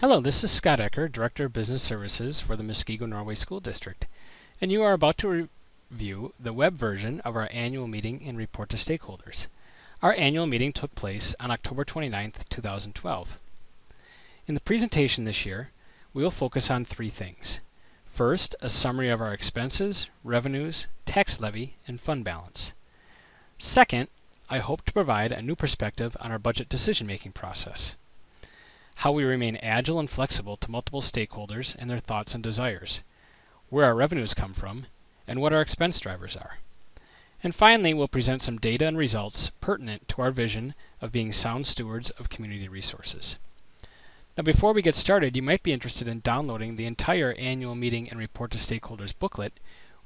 Hello, this is Scott Ecker, Director of Business Services for the Muskego Norway School District, and you are about to review the web version of our annual meeting and report to stakeholders. Our annual meeting took place on October 29th, 2012. In the presentation this year, we will focus on three things. First, a summary of our expenses, revenues, tax levy, and fund balance. Second, I hope to provide a new perspective on our budget decision-making process. How we remain agile and flexible to multiple stakeholders and their thoughts and desires, where our revenues come from, and what our expense drivers are. And finally, we'll present some data and results pertinent to our vision of being sound stewards of community resources. Now, before we get started, you might be interested in downloading the entire annual meeting and report to stakeholders booklet,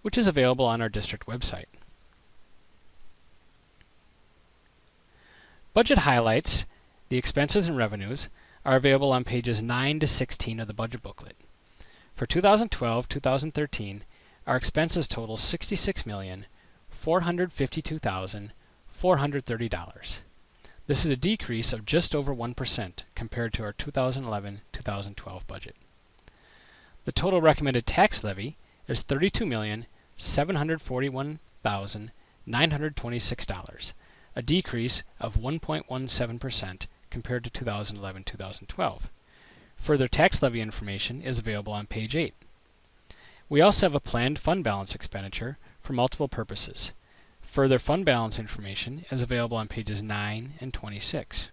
which is available on our district website. Budget highlights, the expenses and revenues, are available on pages 9 to 16 of the budget booklet. For 2012-2013, our expenses total $66,452,430. This is a decrease of just over 1% compared to our 2011-2012 budget. The total recommended tax levy is $32,741,926, a decrease of 1.17% compared to 2011-2012. Further tax levy information is available on page 8. We also have a planned fund balance expenditure for multiple purposes. Further fund balance information is available on pages 9 and 26.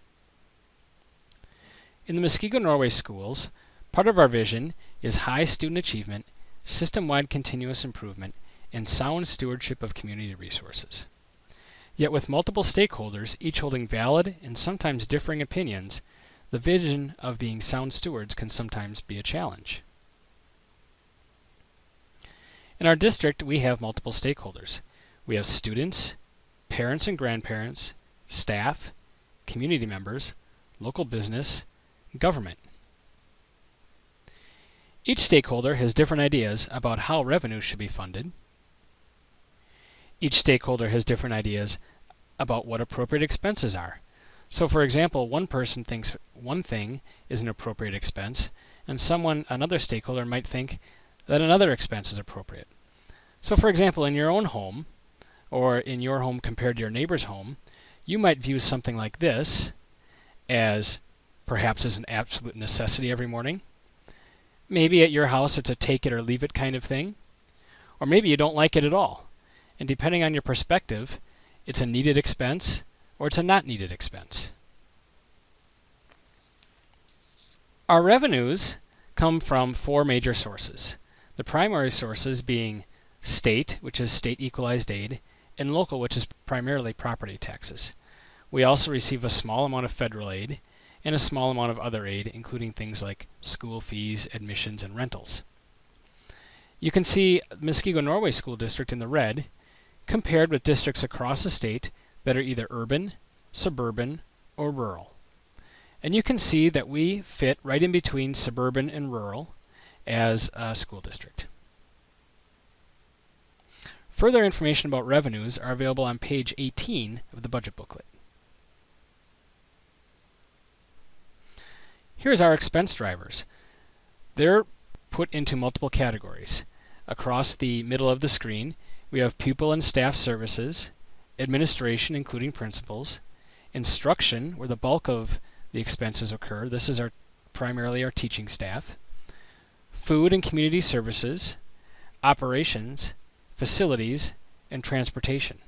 In the Muskego Norway Schools, part of our vision is high student achievement, system-wide continuous improvement, and sound stewardship of community resources. Yet with multiple stakeholders, each holding valid and sometimes differing opinions, the vision of being sound stewards can sometimes be a challenge. In our district, we have multiple stakeholders. We have students, parents and grandparents, staff, community members, local business, government. Each stakeholder has different ideas about how revenue should be funded. Each stakeholder has different ideas about what appropriate expenses are. So for example, one person thinks one thing is an appropriate expense, and another stakeholder might think that another expense is appropriate. So for example, in your own home, or in your home compared to your neighbor's home, you might view something like this as perhaps as an absolute necessity every morning. Maybe at your house it's a take it or leave it kind of thing. Or maybe you don't like it at all. And depending on your perspective, it's a needed expense or it's a not needed expense. Our revenues come from four major sources. The primary sources being state, which is state equalized aid, and local, which is primarily property taxes. We also receive a small amount of federal aid and a small amount of other aid, including things like school fees, admissions, and rentals. You can see Muskego Norway School District in the red, compared with districts across the state that are either urban, suburban, or rural. And you can see that we fit right in between suburban and rural as a school district. Further information about revenues are available on page 18 of the budget booklet. Here's our expense drivers. They're put into multiple categories. Across the middle of the screen, we have pupil and staff services, administration including principals, instruction where the bulk of the expenses occur. This is primarily our teaching staff, food and community services, operations, facilities, and transportation.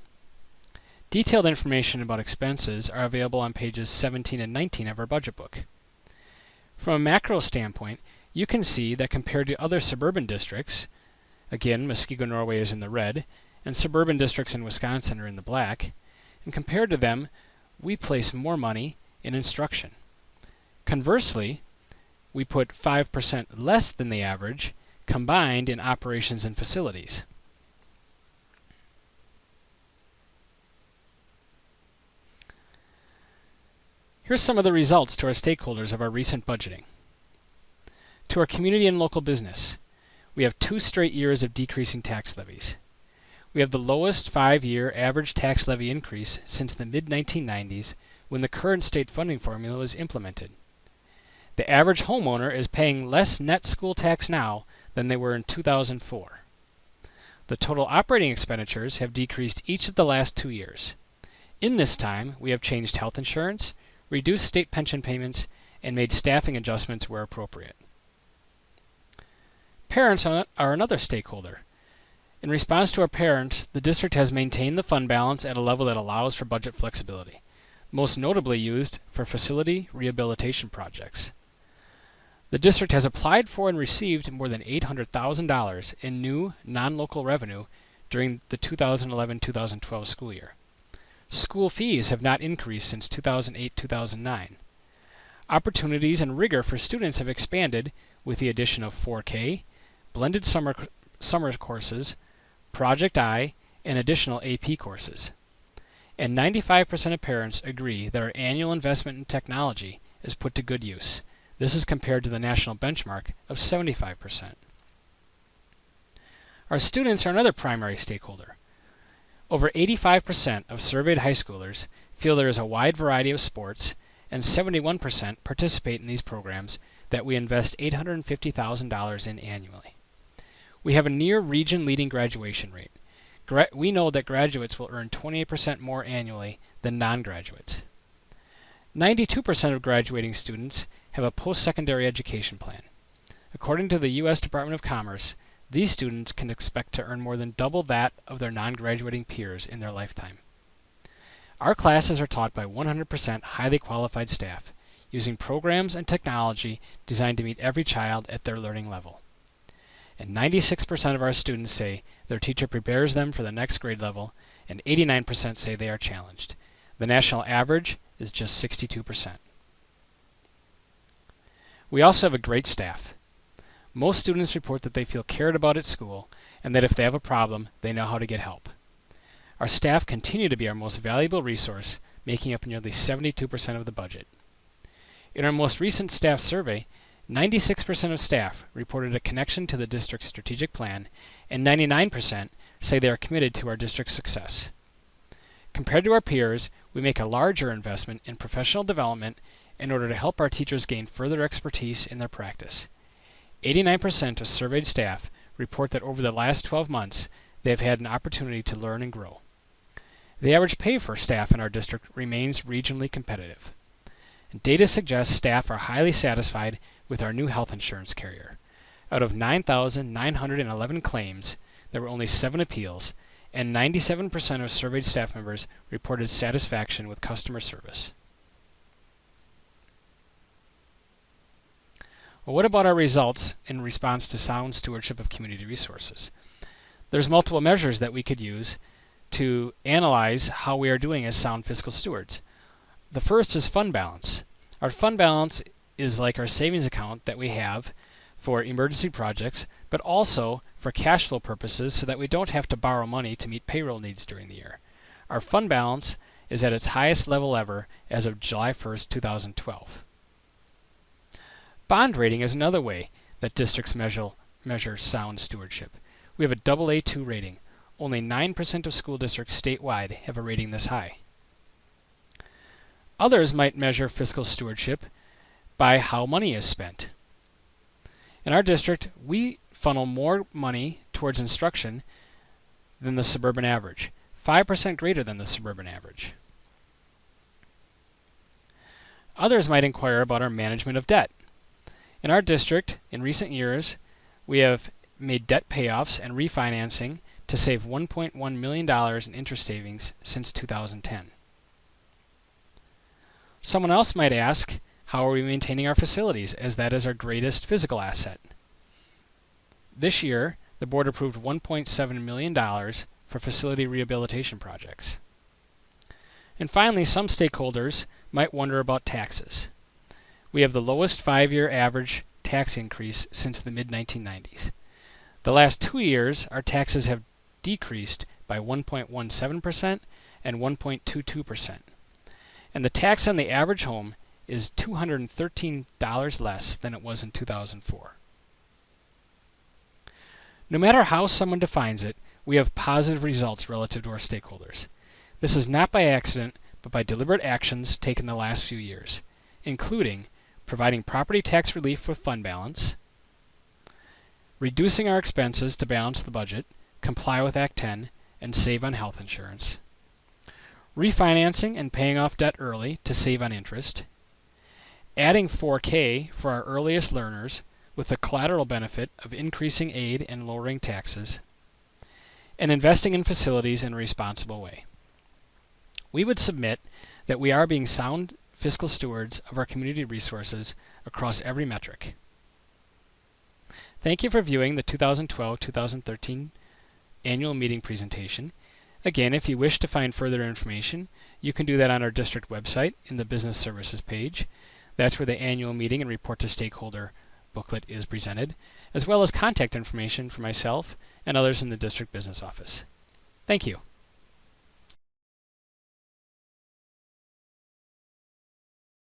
Detailed information about expenses are available on pages 17 and 19 of our budget book. From a macro standpoint, you can see that compared to other suburban districts, again, Muskego Norway is in the red, and suburban districts in Wisconsin are in the black. And compared to them, we place more money in instruction. Conversely, we put 5% less than the average combined in operations and facilities. Here's some of the results to our stakeholders of our recent budgeting. To our community and local business, we have 2 straight years of decreasing tax levies. We have the lowest 5-year average tax levy increase since the mid-1990s when the current state funding formula was implemented. The average homeowner is paying less net school tax now than they were in 2004. The total operating expenditures have decreased each of the last 2 years. In this time, we have changed health insurance, reduced state pension payments, and made staffing adjustments where appropriate. Parents are another stakeholder. In response to our parents, the district has maintained the fund balance at a level that allows for budget flexibility, most notably used for facility rehabilitation projects. The district has applied for and received more than $800,000 in new non-local revenue during the 2011-2012 school year. School fees have not increased since 2008-2009. Opportunities and rigor for students have expanded with the addition of 4K, blended summer courses, Project I, and additional AP courses. And 95% of parents agree that our annual investment in technology is put to good use. This is compared to the national benchmark of 75%. Our students are another primary stakeholder. Over 85% of surveyed high schoolers feel there is a wide variety of sports, and 71% participate in these programs that we invest $850,000 in annually. We have a near region-leading graduation rate. We know that graduates will earn 28% more annually than non-graduates. 92% of graduating students have a post-secondary education plan. According to the U.S. Department of Commerce, these students can expect to earn more than double that of their non-graduating peers in their lifetime. Our classes are taught by 100% highly qualified staff, using programs and technology designed to meet every child at their learning level. And 96% of our students say their teacher prepares them for the next grade level, and 89% say they are challenged. The national average is just 62%. We also have a great staff. Most students report that they feel cared about at school, and that if they have a problem, they know how to get help. Our staff continue to be our most valuable resource, making up nearly 72% of the budget. In our most recent staff survey, 96% of staff reported a connection to the district's strategic plan, and 99% say they are committed to our district's success. Compared to our peers, we make a larger investment in professional development in order to help our teachers gain further expertise in their practice. 89% of surveyed staff report that over the last 12 months, they have had an opportunity to learn and grow. The average pay for staff in our district remains regionally competitive. Data suggests staff are highly satisfied with our new health insurance carrier. Out of 9,911 claims, there were only 7 appeals, and 97% of surveyed staff members reported satisfaction with customer service. Well, what about our results in response to sound stewardship of community resources? There's multiple measures that we could use to analyze how we are doing as sound fiscal stewards. The first is fund balance. Our fund balance is like our savings account that we have for emergency projects, but also for cash flow purposes so that we don't have to borrow money to meet payroll needs during the year. Our fund balance is at its highest level ever as of July 1st, 2012. Bond rating is another way that districts measure sound stewardship. We have a AA2 rating. Only 9% of school districts statewide have a rating this high. Others might measure fiscal stewardship by how money is spent. In our district, we funnel more money towards instruction than the suburban average, 5% greater than the suburban average. Others might inquire about our management of debt. In our district, in recent years, we have made debt payoffs and refinancing to save $1.1 million in interest savings since 2010. Someone else might ask, how are we maintaining our facilities, as that is our greatest physical asset? This year, the board approved $1.7 million for facility rehabilitation projects. And finally, some stakeholders might wonder about taxes. We have the lowest 5-year average tax increase since the mid-1990s. The last 2 years, our taxes have decreased by 1.17% and 1.22%. And the tax on the average home is $213 less than it was in 2004. No matter how someone defines it, we have positive results relative to our stakeholders. This is not by accident, but by deliberate actions taken the last few years, including providing property tax relief with fund balance, reducing our expenses to balance the budget, comply with Act 10, and save on health insurance, refinancing and paying off debt early to save on interest, adding 4K for our earliest learners with the collateral benefit of increasing aid and lowering taxes, and investing in facilities in a responsible way. We would submit that we are being sound fiscal stewards of our community resources across every metric. Thank you for viewing the 2012-2013 annual meeting presentation. Again, if you wish to find further information, you can do that on our district website in the Business Services page. That's where the annual meeting and report to stakeholder booklet is presented, as well as contact information for myself and others in the district business office. Thank you.